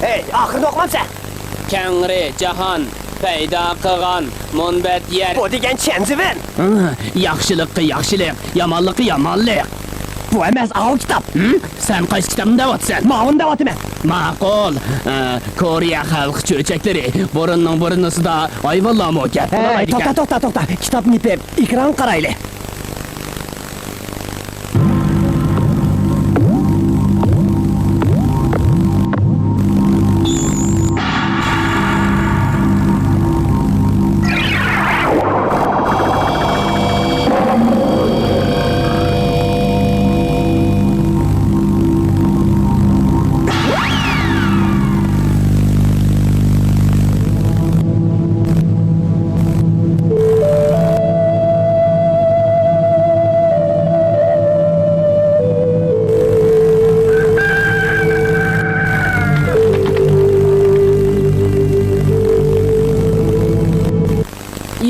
Hey, ahırını okumamsan. Kengri, Cahan, peyda kılgan, munbet yer. Bu degen çenzivin. Yaxşılıkı yaxşılık, yamanlıkı yamanlık. Bu emas ağır kitap. Sen kaç kitabını devatsan? Mağın devatı ben. Maqul. Koreya halk çöçekleri, burunnusu da ayvallah mı gap. Hey, to'xta. Kitapni ipib, ekran qarayli.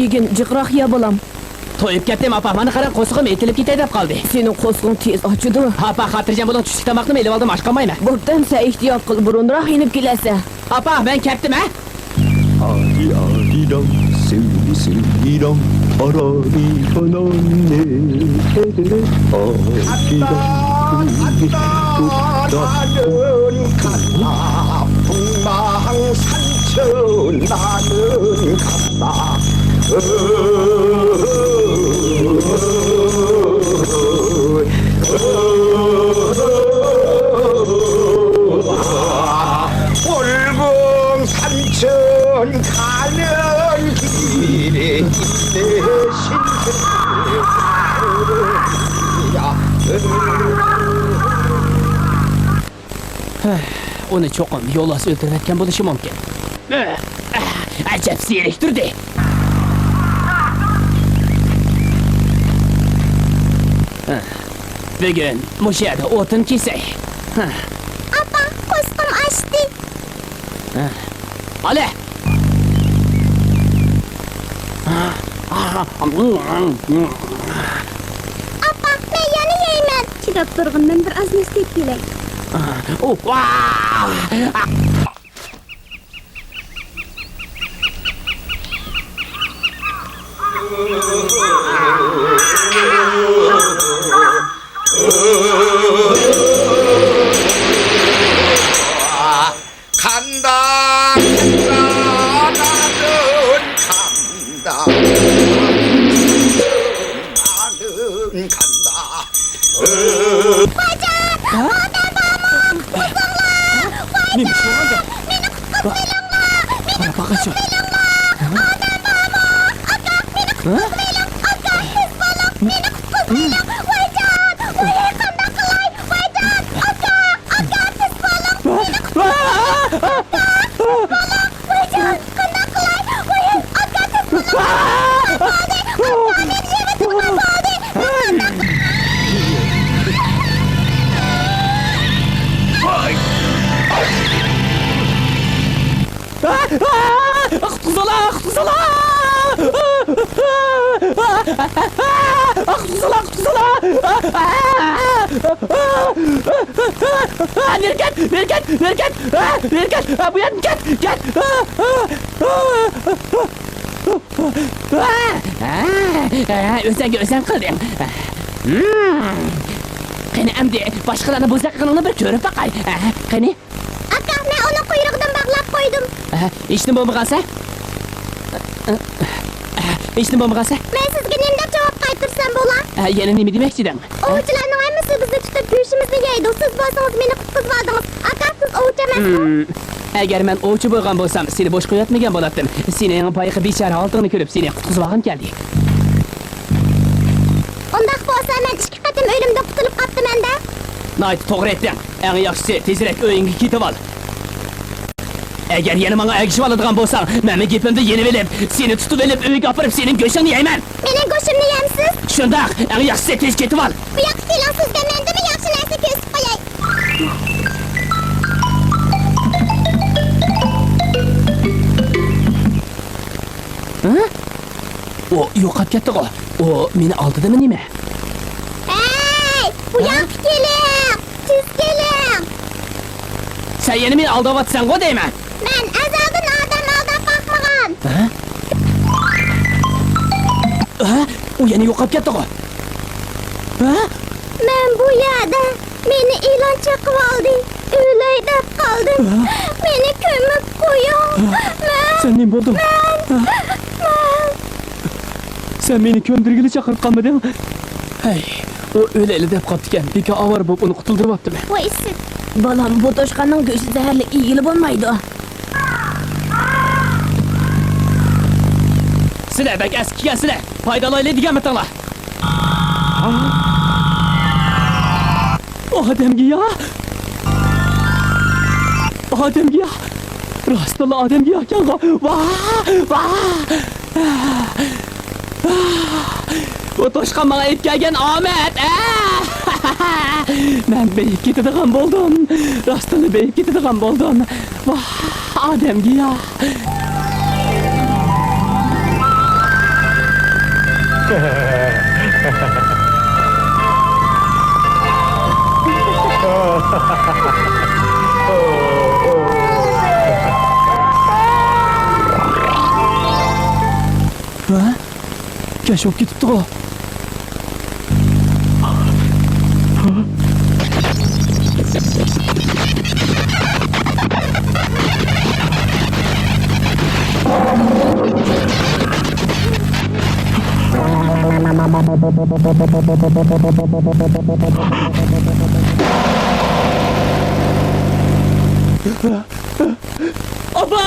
Yegin jiqroq ya bolam. To'yib ketdim, apa, mana qara, qo'sig'im etilib ketay deb qoldi. Sening qo'sqing tez ochidi. Apa, xotirjam bo'ling, tushlik tomoqni elib oldim, osh qolmayman. Bo'ptimsa ehtiyot qil, burunroq inib kelasa. Apa, ben ketdim, ha? 아리랑 슬슬이랑 바람이 떠났네 나는 간다 풍망산천 나는 간다 붉은 산천 가는 길에 있네 Onu çoğum yolası öldürmetken buluşu mümkün. Acep seyrektirdi. Bugün muşerde otun kesey. Apa, qo'sqim ochdi. Ale! Apa, men yana yeyman. Chidab turg'indan bir oz istib kelay. Oh, wow! 간다 나는 간다 나는 간다 Neymiş o halde? Bana bak açıyor. Kutuzala! Nereket! Bu yan get! Özen kıldın. Qani amdi boshqalarni bo'zaqligini bir ko'rib baqay. Qani? Aka, men uni quyrug'idan bog'lab qo'ydim. Ishni bo'lmag'ansa? Ishni bo'lmag'ansa? Men sizga nimda javob qaytarsam bo'lar? Yana nima demoqchidan? Ovchilarning hammasi bizni tutib go'shtimizni yeydi. Siz bo'lsangiz meni qutqizib oldingiz. Aka, siz ovchi emasmi? Agar men ovchi bo'lgan bo'lsam, seni bosh qo'yatmagan bo'lardim. Sening boyiqi bechara oltingni ko'rib, seni qutqizib olgim keldi. Undaq bo'lsa men ikki qatim o'limdan qutulib qolibman-da. Nayt to'g'ri aytding. Eng yaxshisi tezroq uyingga ketib ol. Agar yana menga agishib oladigan bo'lsang, meni gapimni yenib olib, seni tutib olib uyga olib sening go'shtingni yeyman. Mening go'shtimni yeysiz? Shundaq, eng yaxshisi tez ketib ol. Bu yoqqa keling, sizga mendimi yaxshi narsa ko'rsatib qo'yay. O yo'qolib ketdi-ku. O meni oldidami nima? Hey, bu yoqqa keling. Siz keling. Sen yeni mi aldavatsan o deyme. Men azaldan adam aldab bakmagan. Ha? O yeni yo'qolib ketdi o. Ha? Men bu yerda meni e'lon chaqib oldi. O'lay deb qoldim. Meni ko'mib qo'ying. Sen nima bo'lding? Sen meni ko'ndirgili chaqirib qolmading? Hey, o o'layli deb qopti ekan. Beka avvar bo'lib uni qutuldiryaptimi? Voy siz. Balam, bu toshqanning go'shti zaharli iyili bo'lmaydi. Sizlar bak eskigan sizlar. Foydalayli deganmi tanglar? Odamga ya. Odamga ya. Rostla odamga yo'qkan. Vah! O toshqan menga aytgan omad. Men beyib ketadigan bo'ldim. Rostla beyib ketadigan bo'ldim. Vah, odamga ya. Ha? Kashf ketibdi o. Aba!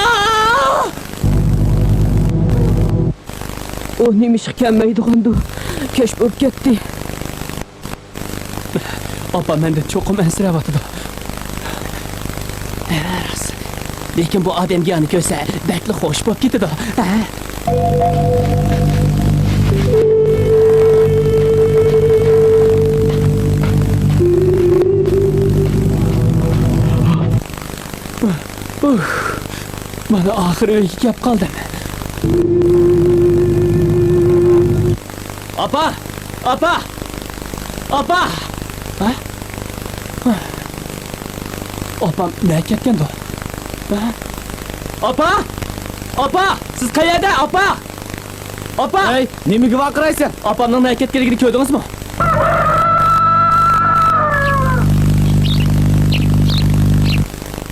O neymiş kelmeydiğindu. Keşf bo'lib ketdi. Opa mende cho'qim ansirayotir. Emas. Lekin bu odamga ani ko'rsa, bakli xo'sh bo'lib ketadi. Mana oxiri uyga kelib qoldim. Opa! Opa! Opa! Ha? Opam ne ketgandi? Ha? Opa! Opa! Siz qayerda, opa? Opa! Hey, nimaga vaqiraysan? Opamning ne ketganligini ko'rdingizmi?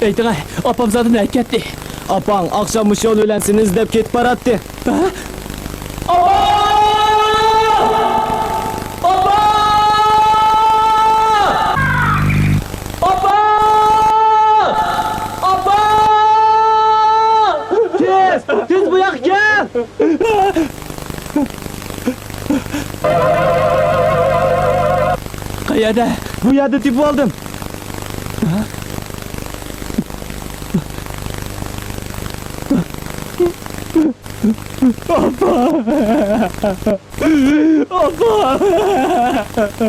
Ayting, opam zodi ne ketdi? Apang akşam yo'l bilan seni izlab ketib boradi. Ha? Opa! Tez bu yoqqa gel. Qayerda? Bu yerda tepib oldim.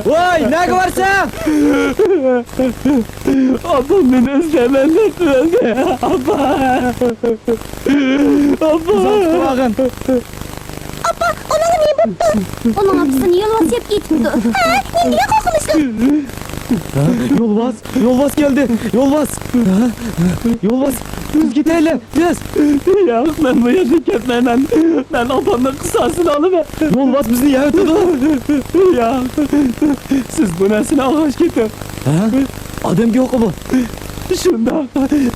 Voy, nega borsan? Opam beni özlemedi. Opa! Opa! Uzatmag'in. Appa, onani ne bo'pti? Onun abisini yolvos yeb ketibdi. Ha, menga qo'rqinishdi. Yolvos geldi. Yolvos. Biz gidelim. Biz. Ya ben bu yerda ketmayman. Ben opamning qissasini olaman. Yolvos bizni yaytdi. Ya siz bu narsani og'ash keting. Ha? Odamga yo'q bu. Shundoq.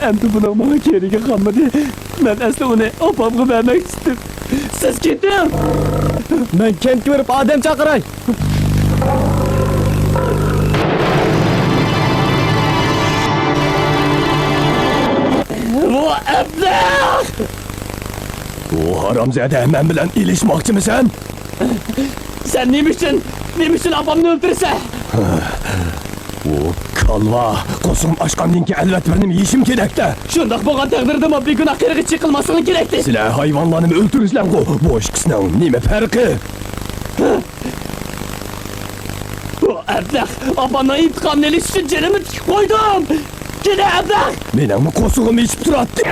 Endi buni menga keragi qolmadi. Men asli uni opamga bermak istedim. Siz keting. Men kentga borib odam chaqiray. Bu ablah! O haramzade men bilen ilişmoqchimisan? Sen nima uchun opamni o'ldirsa? O kalva ko'zim ochgandan keyin albatta birini yeyishim kerakda. Shundoq bo'lgan taqdirda men begunoh qirg'i chiqilmasligi kerakdi. Sizlar hayvonlarni o'ldirishlar-ku. Bu ikkisining nima farqi? Bu ablah, opamning intiqomini olish uchun jinimni tikib qo'ydim. Kela ablah! Mening qo'sug'im ichib turadi.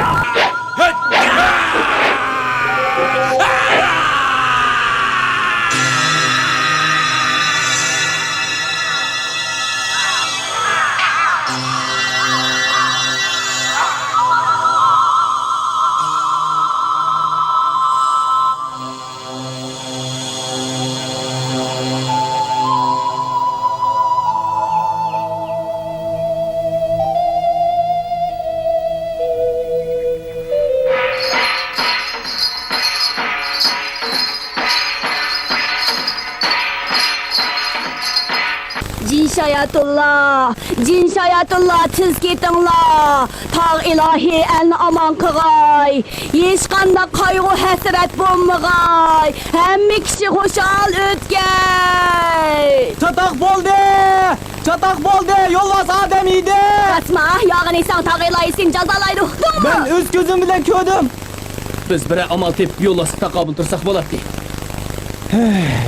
Şayatullah, Cin Şayatullah tiz ketinglar. Tağ ilahi elni aman kılay. Hiç kanda kaygı hasret bulmagay. Hemme kişi hoşal ötkey. Çatak boldu! Çatak boldu! Yolvas adam iyiydi! Kaçma, yağın insan tağ ilahi sen cazalaydı. Ben öz gözüm bilen kördüm. Biz bire amal tepip yo'llasib taqobil tursak bo'ladi.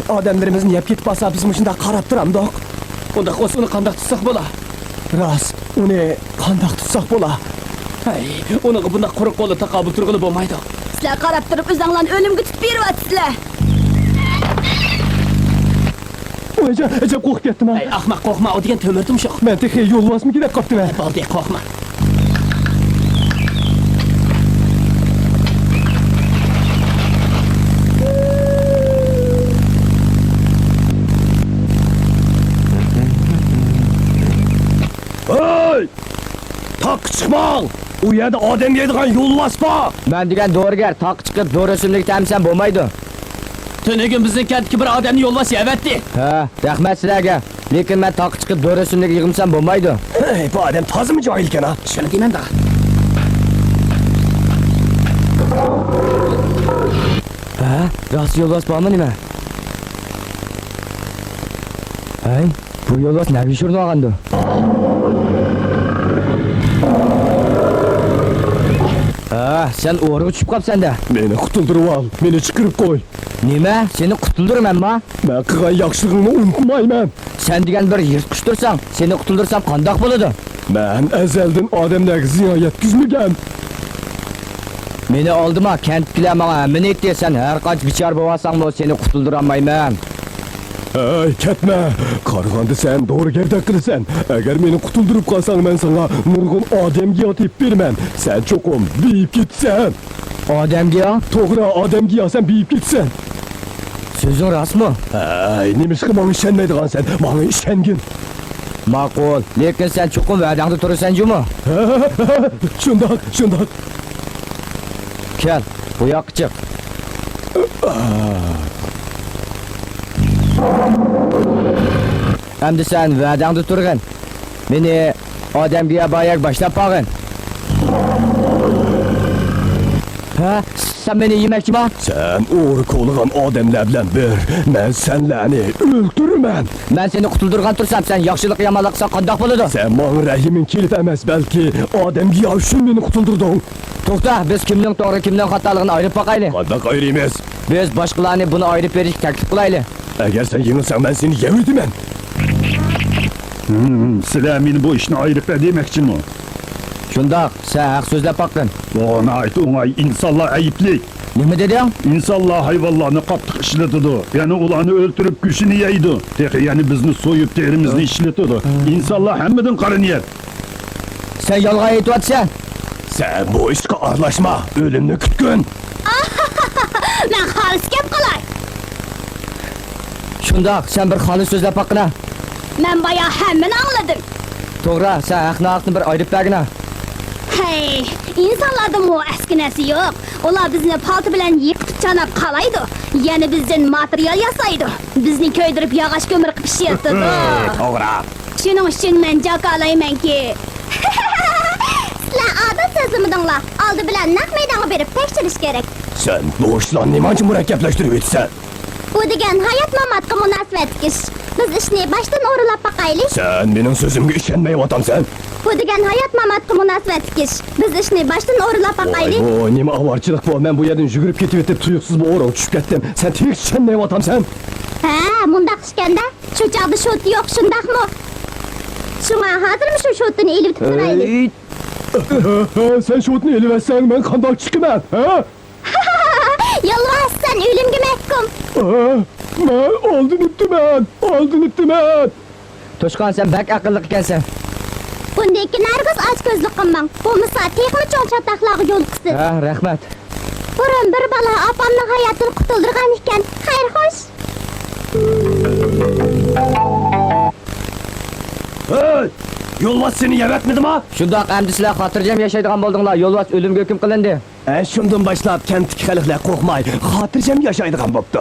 Odamlarimizni yeb ketib olsa biz shunda qarab turamdoq. Unda o'z uni qandoq tutsak bo'la? Rost, uni qandoq tutsak bo'la? Hay, uni bunda quruq qo'lda taqobil turg'ili bo'lmaydi. Sizler qarab turib o'zinglarni o'limga tutib beryapsizlar. Ajab qo'rqib ketdim. Hay, ahmoq qo'rqma, o degan temir tumshoq. Men texi yo'lvasmikin deb qopdim. Baldi qo'rqma. Hey! Tak chiqmang! U yerda odam yeydigan yo'lvas bor. Ben degan doğrugar tak çıkıp doğru sümlük temsen bo'lmaydi. Tunugin bizning kentdagi bir odamni yo'lvas yevatdi. Ha, rahmat sizlarga. Lekin men tak çıkıp doğru sümlük yig'imsam bo'lmaydi. Hey, bu odam tozimi johil ekan ha? Shuni deyman da. Ha, rost yo'lvas bormi nima? Hey, bu yo'lvas nima ishurni olgandi? Ha, sen o'g'ri uchib qolsan-da. Meni qutuldirib ol, meni chiqirib qo'y. Nima? Seni qutuldirmanmi? Men qilgan yaxshiligimni unutmayman. Sen degan bir yirtqich tursang, seni qutuldirsam qandoq bo'ladi? Men azaldan odamlarga ziyon yetkazmagan. Meni oldima, kentkilar menga hammani aytdi, sen har qancha bichor bo'lsang, men seni qutuldira olmayman. Hey, ketme. Qarag'anda sen doğru gerdek qilasan. Agar meni qutuldirib qolsang, men sana nurg'un odamga yotib berman. Sen cho'qim biyib ketsan. Odamga? To'g'ri, odamga sen biyib ketsan. So'zing rostmi? Hey, nimishqa menga ishonmaydigan sen? Menga ishongin. Ma'qul, lekin sen cho'qim va'dangda turasan-jumi? Shundoq. Kel, bu yoqqa chiq. Endi sen va'dangda turgin. Meni odamga boyak boshlab qolgin. Ha, sen beni yemoqchimi? Sen o'g'ri qo'ligan odamlar bilan bir. Men senlarni o'ldirman. Men seni qutuldirgan tursam, sen yaxshilik yomonlik qilsan qandoq bo'ladi? Sen menga rahiming kelib emas, balki odamga yoshun meni qutuldirding. To'xta, biz kimning to'g'ri, kimning xatoligini ayirib boqaylik. Qandoq ayiramiz? Biz boshqalarni buni ayirib berishga taklif qilaylik. Agar sen yengilsang, men seni yeydiman. Sizlar meni bu ishni ayirib demoqchimi? Shundoq, sen haq so'zlab boqdin. Bana ayt o'ng'ay, insonlar ayibli. Nima deding? İnsanlar hayvanlarni qattiq ishlatadi. Yani ularni o'ltirib go'shtini yeydi. Texi yani bizni so'yib terimizni ishlatadi. İnsanlar hammadan qariniyat. Sen yolg'on aytyapsan. Sen bu ishga aralashma, o'limni kutgin. Men xolis gap qilay. Shundoq, sen bir xolis so'zlab boqina. Men baya hammani angladim. To'g'ri, sen haqni bir ayirib bergina. Hey, insonlarda mu askinasi yo'q. Ular bizni palto bilan yiqitib chanab qalaydi. Yani bizden material yasaydi. Bizni ko'ydirib yog'och ko'mir qilib pishirdi. To'g'ri. Shuning uchun men jakalaymanki. Sizlar odat sezimidinglar. Oldi bilan naq maydonga berib tekshirish kerak. Sen bu ishlarni nimaga murakkablashtirib etsan? Bu degan hayot mamatga munosabat ish. Biz ishni boshdan o'rlab boqaylik. Sen mening so'zimga ishonmayapsan. Bu degan hayot mamatga munosabat ish. Biz ishni boshdan o'rlab boqaylik. Voy, nima avorchilik bu? Men bu yerdan yugurib ketib tuyuqsiz bu o'roq tushib ketdim. Sen tinch ishonmayapsan. Ha, mundaq ishganda shu chog'da shot yo'q, shundaqmi? Shunga hozirmi shu shotni elib turaylik. Sen shotni elivsan, men qandoq chiqaman? Ha? Yolg'on, sen o'limga mahkum. Men oldinibdiman. Toshqon, sen bak aqlli ekansan. Bundaki nargiz ochko'zlik qilmang. Bu misol texnik cho'nchaqlarga yo'l qilsin. Ha, rahmat. Burun bir bola opamning hayotini qutuldirgan ekan. Xayr, xo'sh. Hey! Yo'lvas seni yevatmadimi? Shundoq, endi sizlar xotirjam yashaydigan bo'ldinglar. Yo'lvas o'limga hukm qilindi. Shundan boshlab kentdagi xalqlar qo'rqmay, xotirjam yashaydigan bo'pti.